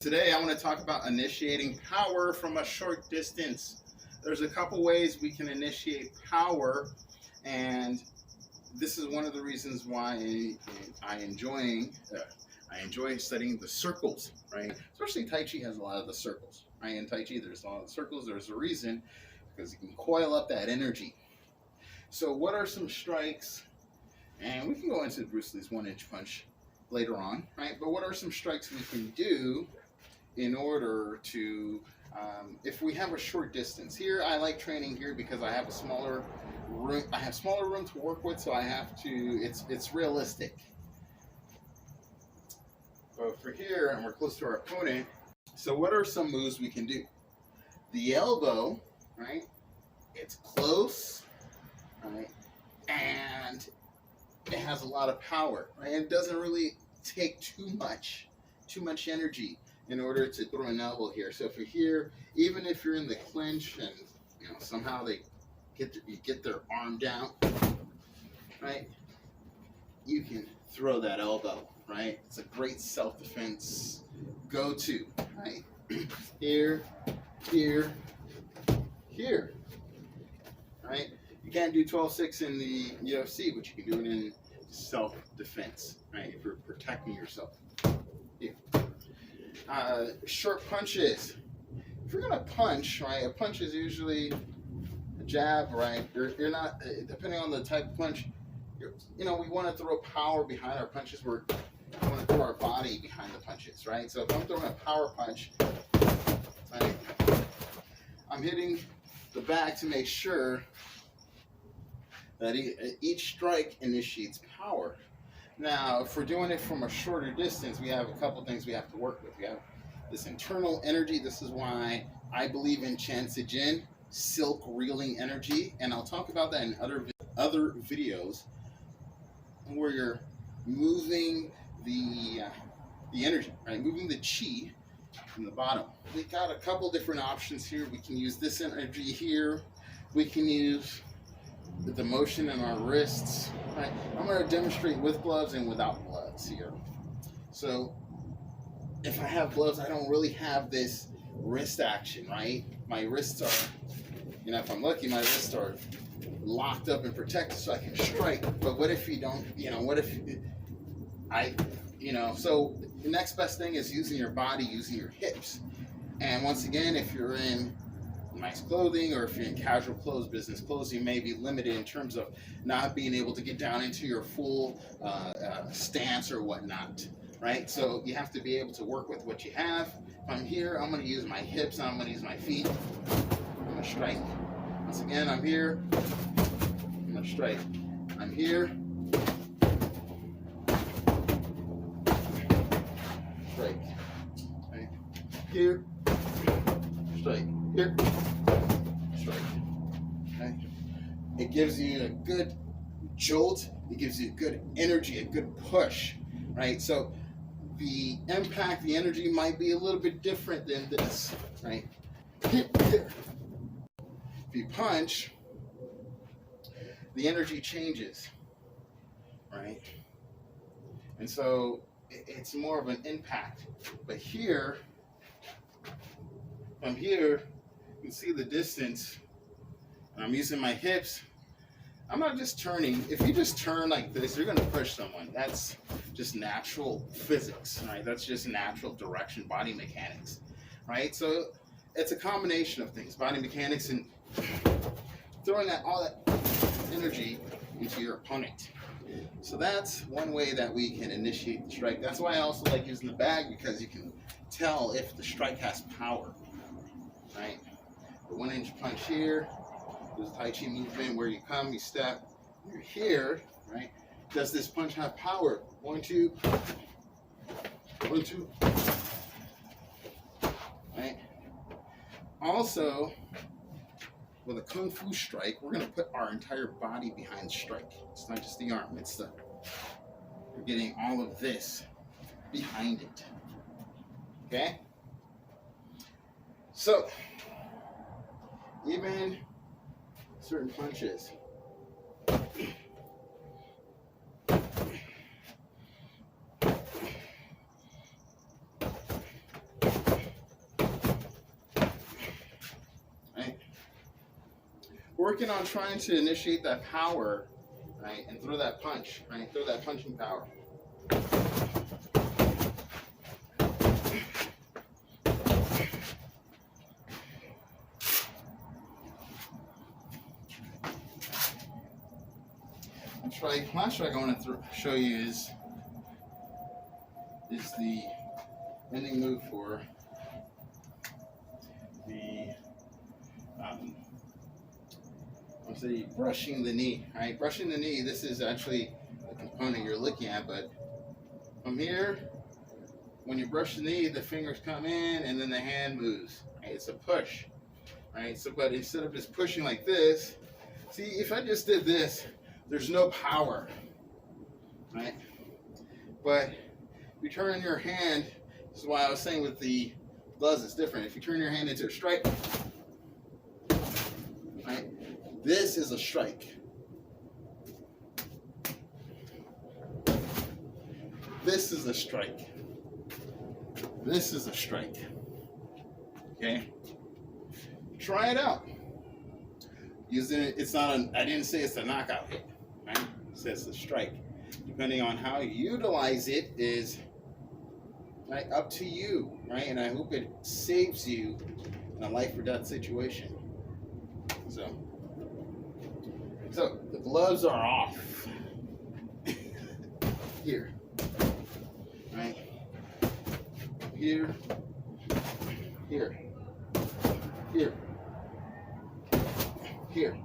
Today I want to talk about initiating power from a short distance. There's a couple ways we can initiate power, and this is one of the reasons why I enjoy studying the circles, right? Especially Tai Chi has a lot of the circles, right? In Tai Chi there's a lot of circles. There's a reason, because you can coil up that energy. So what are some strikes? And we can go into Bruce Lee's 1-inch punch later on, right? But what are some strikes we can do in order to, if we have a short distance? Here, I like training here because I have a smaller room. I have smaller room to work with, so I have to. It's realistic. But for here, and we're close to our opponent. So what are some moves we can do? The elbow, right? It's close, right? And it has a lot of power, right? It doesn't really take too much energy in order to throw an elbow here. So if you're here, even if you're in the clinch and somehow you get their arm down, right? You can throw that elbow, right? It's a great self-defense go-to, right? Here, here, here, right? You can't do 12-6 in the UFC, but you can do it in self-defense, right? If you're protecting yourself. Here. Short punches. If you're gonna punch, right? A punch is usually a jab, right? You're not, depending on the type of punch. We want to throw power behind our punches. We want to throw our body behind the punches, right? So if I'm throwing a power punch, right, I'm hitting the back to make sure that each strike initiates power. Now, if we're doing it from a shorter distance, we have a couple things we have to work with. We have this internal energy. This is why I believe in Chan Jin, silk reeling energy, and I'll talk about that in other videos, where you're moving the energy, right? Moving the chi from the bottom. We got a couple different options here. We can use this energy here. We can use the motion in our wrists, right? I'm going to demonstrate with gloves and without gloves here. So if I have gloves, I don't really have this wrist action, right? My wrists are, if I'm lucky, my wrists are locked up and protected so I can strike. But what if you don't, what if so the next best thing is using your body, using your hips. And once again, if you're in nice clothing, or if you're in casual clothes, business clothes, you may be limited in terms of not being able to get down into your full stance or whatnot, right? So you have to be able to work with what you have. If I'm here, I'm going to use my hips, and I'm going to use my feet. I'm going to strike. Once again, I'm here. I'm going to strike. I'm here. Strike. Right. Here. Strike. Here. Strike. Okay. It gives you a good jolt. It gives you good energy, a good push, right? So the impact, the energy might be a little bit different than this, right? Here. If you punch, the energy changes, right? And so it's more of an impact. But here, from here, you can see the distance, and I'm using my hips. I'm not just turning. If you just turn like this, you're going to push someone. That's just natural physics, right? That's just natural direction, body mechanics, right? So it's a combination of things, body mechanics and throwing all that energy into your opponent. So that's one way that we can initiate the strike. That's why I also like using the bag, because you can tell if the strike has power, right? The 1-inch punch here, there's a Tai Chi movement where you come, you step, you're here, right? Does this punch have power? 1, 2, 1, 2, right? Also, with a Kung Fu strike, we're going to put our entire body behind the strike. It's not just the arm, we're getting all of this behind it. Okay? So, even certain punches. working on trying to initiate that power, right, and throw that punch, right, throw that punching power. Last strike I want to show you is the ending move for the I'll say brushing the knee. Right, brushing the knee. This is actually the component you're looking at, but from here, when you brush the knee, the fingers come in and then the hand moves. Right? It's a push. Right. So, but instead of just pushing like this, see, if I just did this, there's no power. Right. But you turn your hand. This is why I was saying with the gloves, it's different. If you turn your hand into a strike, right? This is a strike. This is a strike. This is a strike. Okay? Try it out. Using it, it's not I didn't say it's a knockout hit, right? It says a strike. Depending on how you utilize it is right up to you, right? And I hope it saves you in a life or death situation. So the gloves are off. Here. Right? Here. Here. Here. Here.